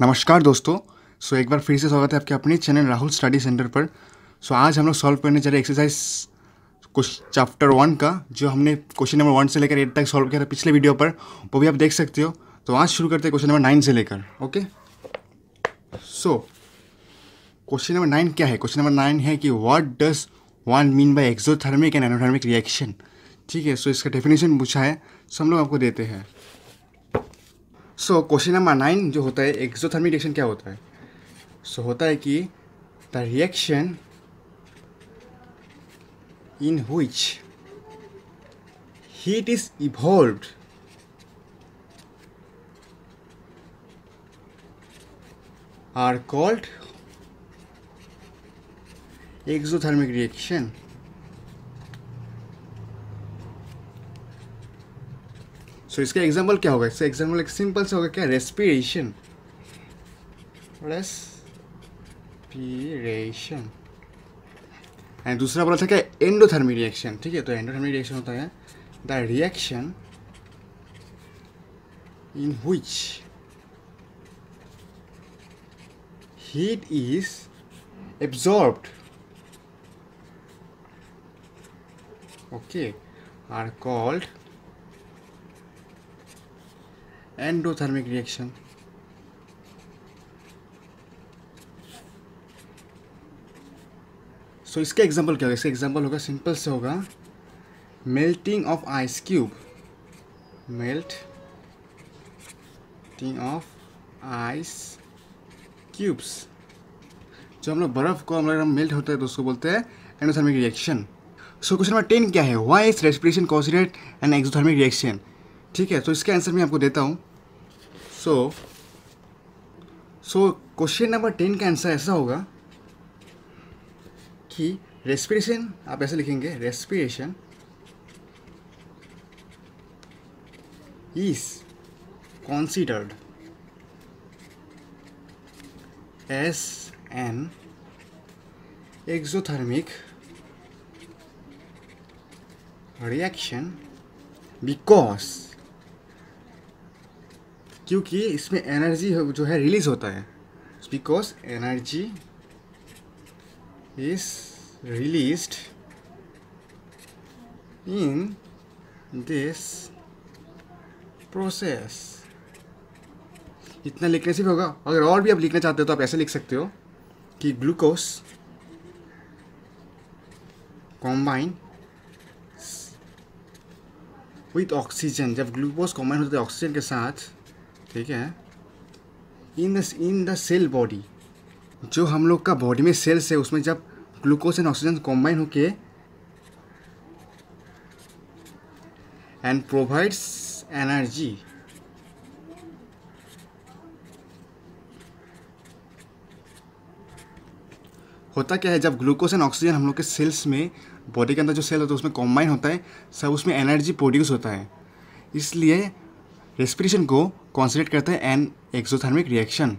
नमस्कार दोस्तों। एक बार फिर से स्वागत है आपके अपने चैनल राहुल स्टडी सेंटर पर। आज हम लोग सॉल्व करने जा रहे हैं एक्सरसाइज कुछ चैप्टर 1 का, जो हमने क्वेश्चन नंबर 1 से लेकर 8 तक सॉल्व किया था पिछले वीडियो पर, वो भी आप देख सकते हो। तो आज शुरू करते हैं क्वेश्चन नंबर 9 से लेकर। ओके, क्वेश्चन नंबर 9 क्या है? क्वेश्चन नंबर 9 है कि what does one mean by exothermic and endothermic reaction. ठीक है, इसका डेफिनेशन पूछा है, हम लोग आपको देते हैं। क्वेश्चन नंबर 9 जो होता है, एक्सोथर्मिक रिएक्शन क्या होता है? होता है कि the reaction in which heat is evolved are called exothermic reaction. इसका एग्जाम्पल क्या होगा? इसका एग्जाम्पल एक सिंपल से होगा, क्या? रेस्पिरेशन। रेस्पिरेशन। एंड दूसरा बोला था क्या? Endothermic reaction. ठीक है, तो एंडोथर्मिक रिएक्शन होता है the reaction in which heat is absorbed, okay, are called endothermic reaction. इसका एग्जाम्पल क्या होगा? इसका एग्जाम्पल होगा, सिंपल से होगा, melting of ice cube. Melting of ice cubes. जो हम लोग बर्फ़ को मेल्ट होता है तो उसको बोलते हैं एंडोथर्मिक रिएक्शन। क्वेश्चन नंबर 10 क्या है? Why is respiration considered an exothermic reaction. ठीक है, तो इसका आंसर मैं आपको देता हूँ। क्वेश्चन नंबर 10 का आंसर ऐसा होगा कि रेस्पिरेशन, आप ऐसे लिखेंगे, respiration is considered as an exothermic reaction because, क्योंकि इसमें एनर्जी जो है रिलीज होता है, because energy is released in this process. इतना लिखने से भी होगा। अगर और भी आप लिखना चाहते हो तो आप ऐसे लिख सकते हो कि ग्लूकोज कॉम्बाइन विथ ऑक्सीजन, जब ग्लूकोज कॉम्बाइन होता है ऑक्सीजन के साथ, ठीक है, इन द सेल बॉडी, जो हम लोग का बॉडी में सेल्स है, उसमें जब ग्लूकोज एंड ऑक्सीजन कॉम्बाइन होके एंड प्रोवाइड्स एनर्जी, होता क्या है, जब ग्लूकोज एंड ऑक्सीजन हम लोग के सेल्स में, बॉडी के अंदर जो सेल होता है उसमें कॉम्बाइन होता है, सब उसमें एनर्जी प्रोड्यूस होता है। इसलिए रेस्पिरेशन को कंसीडर करते हैं an exothermic reaction.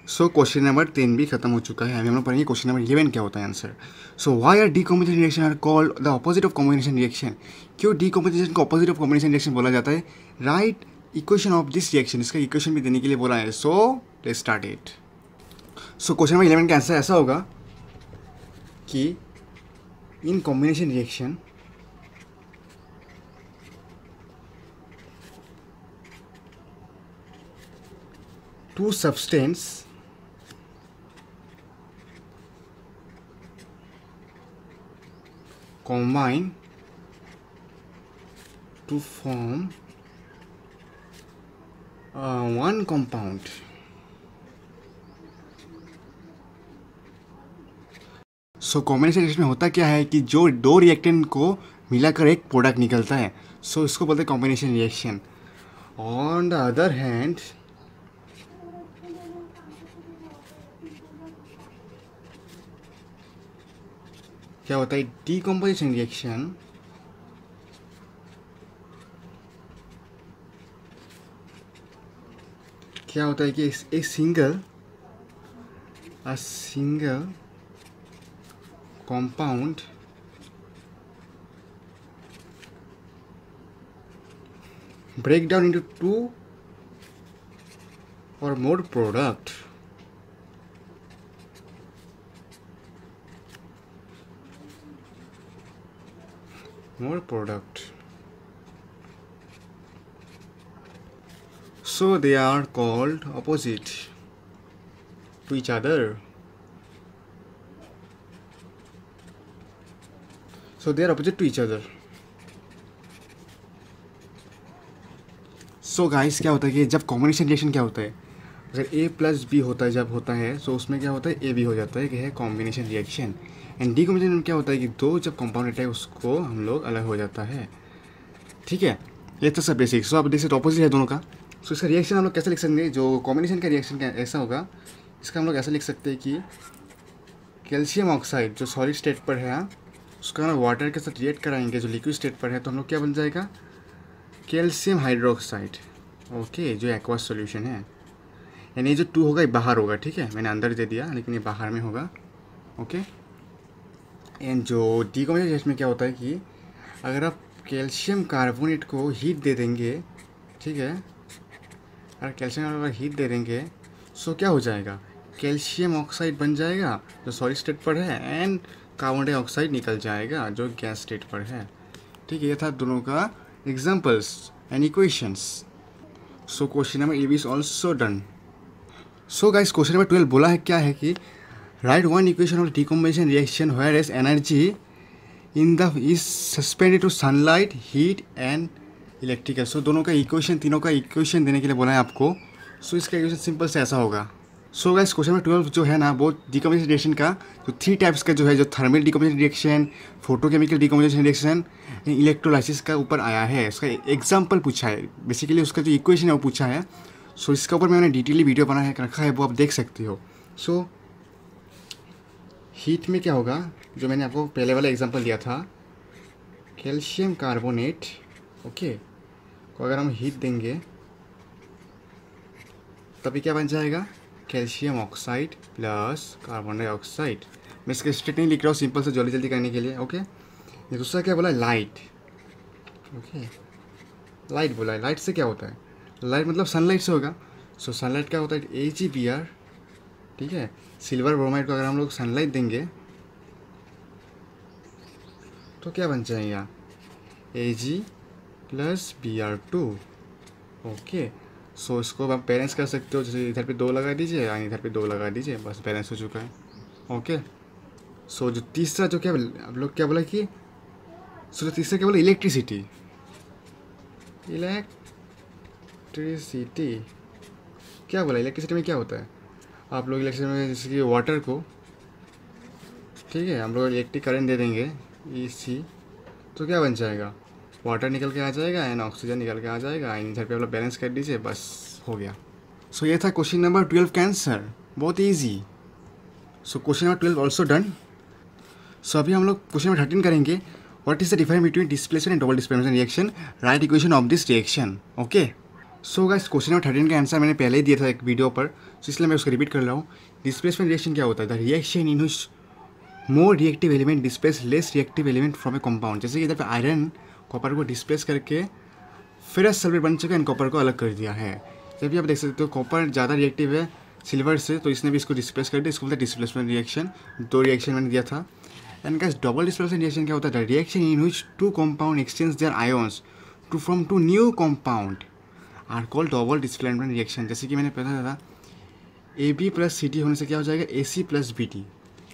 Question number 10 भी खत्म हो चुका है। हम लोग पढ़ेंगे क्वेश्चन नंबर 11 क्या होता है answer. Why are decomposition reaction are called the opposite of combination reaction. क्यों डीकम्पोजिशन को ऑपोजिट ऑफ कॉम्बिनेशन रिएक्शन बोला जाता है? Right equation of this reaction, इसका इक्वेशन भी देने के लिए बोला है। Let's start it. Question number 11 का आंसर ऐसा होगा कि in combination reaction two substance combine to form one compound. Combination reaction में होता क्या है कि जो दो रिएक्टेंट को मिलाकर एक प्रोडक्ट निकलता है, इसको बोलते हैं combination reaction. On the other hand, क्या होता है? डीकम्पोजिशन रिएक्शन क्या होता है कि एक single compound break down into two और more product. More product, so they are called opposite to each other. So they are opposite to each other. So guys, क्या होता है कि जब कॉम्बिनेशन रिएक्शन क्या होता है, अगर A प्लस बी होता है जब होता है, तो उसमें क्या होता है ए बी हो जाता है कि है combination reaction. And D combination में क्या होता है कि दो जब कंपाउंड रहता है उसको हम लोग अलग हो जाता है। ठीक है, ये तो सब बेसिक। सो आप देख सकते ऑपोजिट है दोनों का। सो इसका रिएक्शन हम लोग कैसे लिख सकते हैं, जो कॉम्बिनेशन का रिएक्शन क्या ऐसा होगा, इसका हम लोग ऐसा लिख सकते हैं कि कैल्शियम ऑक्साइड जो सॉलिड स्टेट पर है उसका हम वाटर के साथ रिएक्ट कराएंगे जो लिक्विड स्टेट पर है, तो हम लोग क्या बन जाएगा, कैल्शियम हाइड्रोक्साइड। ओके, जो एक्वास सॉल्यूशन है। यानी ये जो 2 होगा ये बाहर होगा। ठीक है, मैंने अंदर दे दिया लेकिन ये बाहर में होगा। ओके, एंड जो डीकम्पोजिशन में क्या होता है कि अगर आप कैल्शियम कार्बोनेट को हीट दे देंगे, ठीक है, अगर कैल्शियम कार्बोनेट हीट दे देंगे सो क्या हो जाएगा, कैल्शियम ऑक्साइड बन जाएगा जो सॉलिड स्टेट पर है, एंड कार्बन डाइऑक्साइड निकल जाएगा जो गैस स्टेट पर है। ठीक है, ये था दोनों का examples and equations. So question number A is also done. So guys, question number 12 बोला है क्या है कि write one equation of decomposition reaction whereas energy in the is suspended to sunlight, heat and electrical. So दोनों का equation, तीनों का equation देने के लिए बोला है आपको। सो इसका इक्वेशन सिंपल से ऐसा होगा। सो गाइस, क्वेश्चन नंबर 12 जो है ना, वो डिकम्पोजिशन रिएक्शन का जो 3 टाइप्स का जो है, जो thermal decomposition reaction, photochemical decomposition reaction, electrolysis का ऊपर आया है। उसका एग्जाम्पल पूछा है, बेसिकली उसका जो इक्वेशन है वो पूछा है। सो इसका ऊपर मैंने डिटेली वीडियो बना है रखा है, वो आप देख सकते हो। सो हीट में क्या होगा, जो मैंने आपको पहले वाला एग्जाम्पल दिया था, कैल्शियम कार्बोनेट, ओके, को अगर हम हीट देंगे तभी क्या बन जाएगा, calcium oxide plus carbon dioxide. मैं इसका स्ट्रेट नहीं लिख रहा हूँ, सिंपल से जल्दी जल्दी करने के लिए। ओके, ये दूसरा क्या बोला, लाइट। ओके, लाइट बोला है। लाइट से क्या होता है, लाइट मतलब सनलाइट से होगा। सो सनलाइट क्या होता है, AgBr। ठीक है, सिल्वर ब्रोमाइड को अगर हम लोग सनलाइट देंगे तो क्या बन जाएगा, Ag प्लस Br2। ओके, सो इसको आप बैलेंस कर सकते हो, जैसे इधर पे 2 लगा दीजिए और इधर पे 2 लगा दीजिए, बस बैलेंस हो चुका है। ओके, सो जो तीसरा जो क्या आप लोग क्या बोला कि, सो जो तीसरा क्या बोला, इलेक्ट्रिसिटी। इलेक्ट्रिसिटी क्या बोला, इलेक्ट्रिसिटी में क्या होता है, आप लोग इलेक्ट्रिसिटी में जैसे कि वाटर को, ठीक है, हम लोग इलेक्ट्रिक करंट दे देंगे EC, तो क्या बन जाएगा, वाटर निकल के आ जाएगा एंड ऑक्सीजन निकल के आ जाएगा। इधर पे आप लोग बैलेंस कर दीजिए, बस हो गया। सो ये था क्वेश्चन नंबर 12 का आंसर, बहुत easy. So question number 12 also done. So अभी हम लोग क्वेश्चन नंबर 13 करेंगे, what is the difference between displacement and double displacement reaction, right equation of this reaction. Okay, so guys, question number 13 का answer मैंने पहले ही दिया था एक वीडियो पर, तो इसलिए मैं उसको रिपीट कर रहा हूँ। डिस्प्लेसमेंट रिएक्शन क्या होता है, the reaction in which more reactive element displace less reactive element from A compound. जैसे कि इधर पे आयरन कॉपर को डिस्प्लेस करके फेरस सल्फेट बन चुका है एंड कॉपर को अलग कर दिया है। जब भी आप देख सकते हो कॉपर ज़्यादा रिएक्टिव है सिल्वर से, तो इसने भी इसको डिस्प्लेस कर दिया, इसको बोलते हैं डिस्प्लेसमेंट रिएक्शन। 2 रिएक्शन मैंने दिया था। And guys, double displacement reaction क्या होता है, reaction in which 2 compound exchange their ions to from 2 new compound are called double displacement reaction. जैसे कि मैंने पहले था AB प्लस CD होने से क्या हो जाएगा, AC प्लस BT,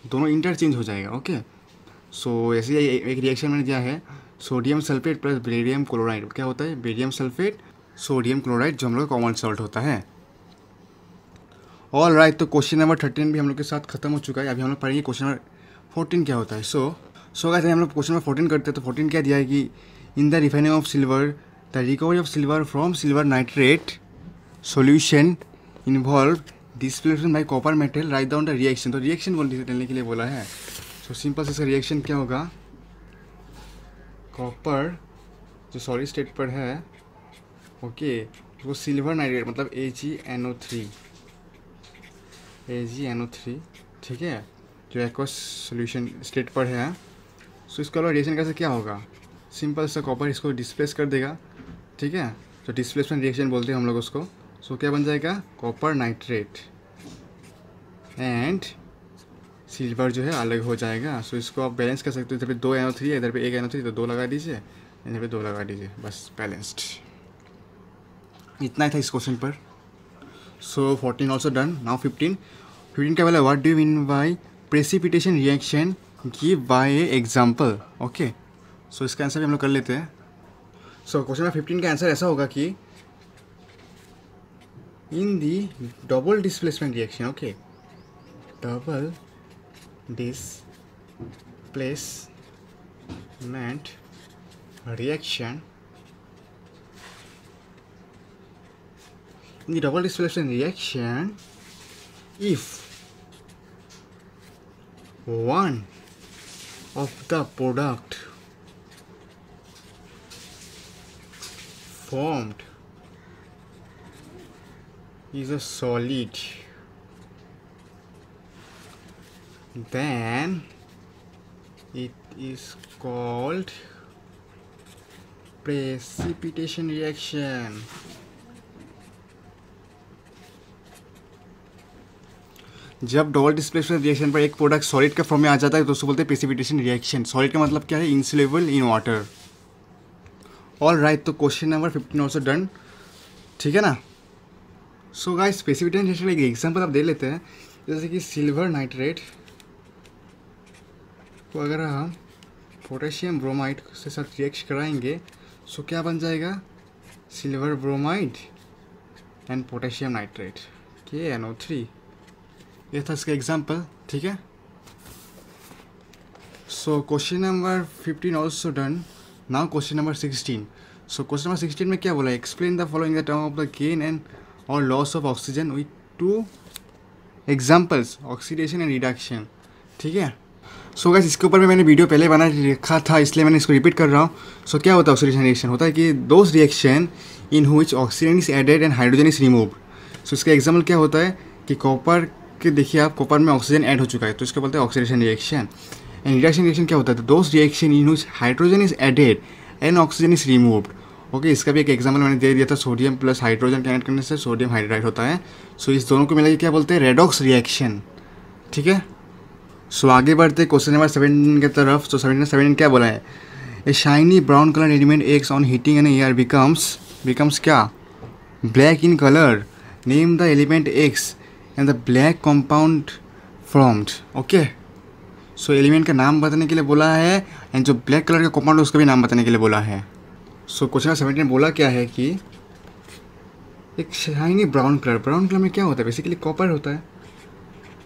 दोनों इंटरचेंज हो जाएगा। ओके, सो ऐसे ही एक रिएक्शन मैंने दिया है, sodium sulphate plus barium chloride. क्या होता है, बेरियम सल्फेट सोडियम क्लोराइड, जो हम लोग कॉमन सॉल्ट होता है। ऑल राइट, तो क्वेश्चन नंबर 13 भी हम लोग के साथ खत्म हो चुका है। अभी हम लोग पढ़ेंगे क्वेश्चन नंबर 14 क्या होता है। सो गाइस, हम लोग क्वेश्चन नंबर 14 करते हैं। तो 14 क्या दिया है कि in the refining of silver the recovery of silver from silver nitrate solution involve displacement by copper metal, write down the reaction. तो रिएक्शन बोलने के लिए बोला है। सो सिंपल से इसका रिएक्शन क्या होगा, कॉपर जो सॉलिड स्टेट पर है, ओके, वो सिल्वर नाइट्रेट मतलब AgNO3, ठीक है, जो एक्वस सॉल्यूशन स्टेट पर है। सो इसका रिएक्शन कैसे क्या होगा, सिंपल सा कॉपर इसको डिस्प्लेस कर देगा, ठीक है, तो डिस्प्लेसमेंट रिएक्शन बोलते हैं हम लोग उसको। सो क्या बन जाएगा, कॉपर नाइट्रेट एंड सिल्वर जो है अलग हो जाएगा। सो इसको आप बैलेंस कर सकते हो, इधर पे 2 NO3 है, इधर पे 1 NO3, तो 2 लगा दीजिए, इधर पे 2 लगा दीजिए, बस बैलेंस्ड। इतना ही था इस क्वेश्चन पर। सो 14 ऑल्सो डन। नाउ 15 क्या बोला, what do you mean by precipitation reaction, give by a example. Okay, so इसका आंसर भी हम लोग कर लेते हैं। सो क्वेश्चन नंबर 15 का आंसर ऐसा होगा कि in the double displacement reaction, okay, double displacement reaction, in the double displacement reaction, if one of the product formed is a solid, then it is called precipitation reaction. जब double displacement reaction पर एक product solid के form में आ जाता है तो उसको बोलते हैं प्रेसिपिटेशन रिएक्शन। सॉलिड का मतलब क्या है, insoluble in water. All right, तो क्वेश्चन नंबर 15 ऑल्सो डन, ठीक है ना। सो गाइस, प्रेसिपिटेशन रिएक्शन का एक एग्जांपल आप दे लेते हैं, जैसे कि सिल्वर नाइट्रेट को अगर हम पोटेशियम ब्रोमाइड से साथ रिएक्ट कराएंगे, सो क्या बन जाएगा, silver bromide and potassium nitrate, KNO3। ये था इसका एग्जांपल, ठीक है। So question number 15 also done. Now question number 16। So question number 16 में क्या बोला, explain the following the term of the gain and और loss of oxygen with 2 examples, oxidation and reduction, ठीक है। सो गाइस, इसके ऊपर में मैंने वीडियो पहले बना रखा था, इसलिए मैंने इसको रिपीट कर रहा हूँ। सो क्या होता है ऑक्सीडेशन रिएक्शन, होता है कि those reaction in which oxygen is added and hydrogen is removed. So इसका एग्जाम्पल क्या होता है कि कॉपर के, देखिए आप, कॉपर में ऑक्सीजन ऐड हो चुका है, तो इसको बोलते हैं oxidation reaction. And reduction reaction क्या होता है, तो those reaction in which hydrogen is added and oxygen is removed. Okay, इसका भी एक एग्जाम्पल मैंने दे दिया था, सोडियम प्लस हाइड्रोजन के ऐड करने से सोडियम हाइड्राइड होता है। सो इस दोनों को मिलाकर क्या बोलते हैं, रेडॉक्स रिएक्शन, ठीक है। सो आगे बढ़ते क्वेश्चन नंबर 17 की तरफ। सो 17 क्या बोला है, a shiny brown colour element X on heating and air becomes क्या, black in colour, name the element X and the black compound formed. Okay, so element का नाम बताने के लिए बोला है एंड जो ब्लैक कलर का कंपाउंड है उसका भी नाम बताने के लिए बोला है। सो क्वेश्चन नंबर 17 बोला क्या है कि एक शाइनी ब्राउन कलर में क्या होता है, बेसिकली कॉपर होता है।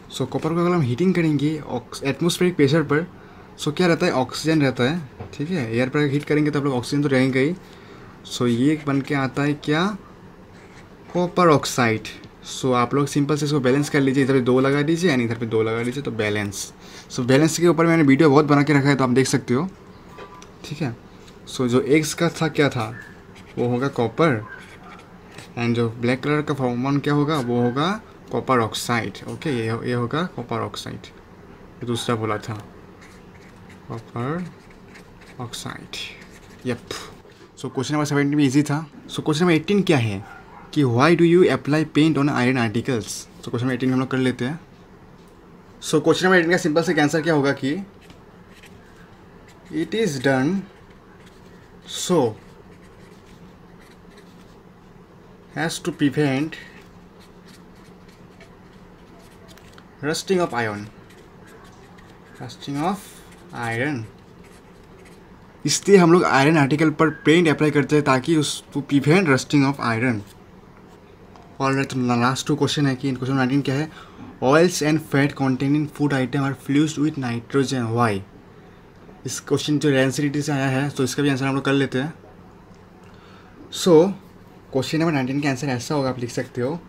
सो कॉपर को अगर हम हीटिंग करेंगे एटमॉस्फेरिक प्रेशर पर, सो क्या रहता है, ऑक्सीजन रहता है, ठीक है। एयर पर हीट करेंगे तो आप लोग ऑक्सीजन तो रहेंगे ही। सो ये बन के आता है क्या, कॉपर ऑक्साइड। सो आप लोग सिंपल से इसको बैलेंस कर लीजिए, इधर पे 2 लगा दीजिए एंड इधर पे 2 लगा दीजिए, तो बैलेंस। सो बैलेंस के ऊपर मैंने वीडियो बहुत बना के रखा है, तो आप देख सकते हो, ठीक है। सो जो एक्स का था क्या था, वो होगा कॉपर, एंड जो ब्लैक कलर का फॉर्मूला क्या होगा, वो होगा कॉपर ऑक्साइड। ओके, ये होगा कॉपर ऑक्साइड, ये दूसरा बोला था copper oxide, yup. So question number 17 भी इजी था। सो क्वेश्चन नंबर 18 क्या है कि why do you apply paint on iron articles. So question number 18 हम लोग कर लेते हैं। सो क्वेश्चन नंबर 18 का सिंपल से आंसर क्या होगा कि it is done so as to prevent rusting of iron, इसलिए हम लोग आयरन आर्टिकल पर पेंट अप्लाई करते हैं ताकि उस to prevent rusting of iron. और लास्ट 2 क्वेश्चन है कि क्वेश्चन 19 क्या है, oils and fat containing food item are fused with nitrogen, why. इस क्वेश्चन जो रेंसिटी से आया है, तो इसका भी आंसर हम लोग कर लेते हैं। सो क्वेश्चन नंबर 19 का आंसर ऐसा होगा, आप लिख सकते हो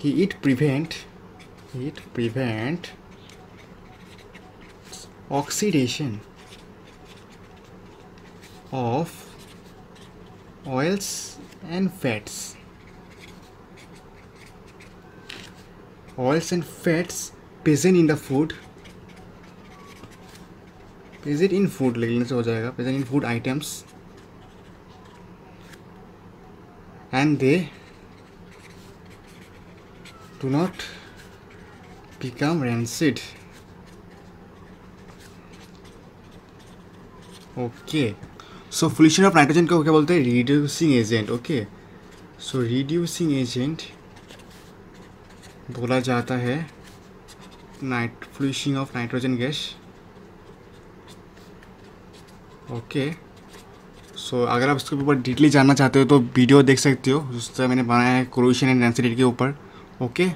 कि it prevent oxidation of oils and fats present in the food, present in food लिखने से हो जाएगा, present in food items, and they do not become rancid. Okay, so flushing of nitrogen को क्या बोलते हैं? Reducing agent. Okay, so reducing agent बोला जाता है flushing of nitrogen gas. Okay, so अगर आप इसके ऊपर डिटेली जानना चाहते हो तो वीडियो देख सकते हो, जिस तरह मैंने बनाया है कोरोशन एंड डेंसिटी के ऊपर। Okay,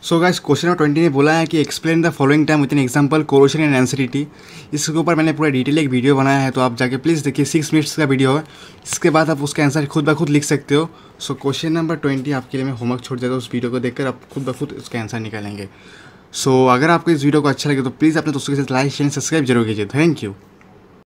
so guys question number 20 ने बोला है कि explain the following time with an example corrosion and density. इसके ऊपर मैंने पूरा डिटेल एक वीडियो बनाया है, तो आप जाके प्लीज़ देखिए, 6 मिनट्स का वीडियो है। इसके बाद आप उसका आंसर खुद ब खुद लिख सकते हो। सो क्वेश्चन नंबर 20 आपके लिए मैं होमवर्क छोड़ देता हूँ, उस वीडियो को देखकर आप खुद ब खुद उसका आंसर निकालेंगे। सो अगर आपको इस वीडियो को अच्छा लगे तो प्लीज़ अपने दोस्तों के साथ लाइक शेयर सब्सक्राइब जरूर कीजिए। Thank you.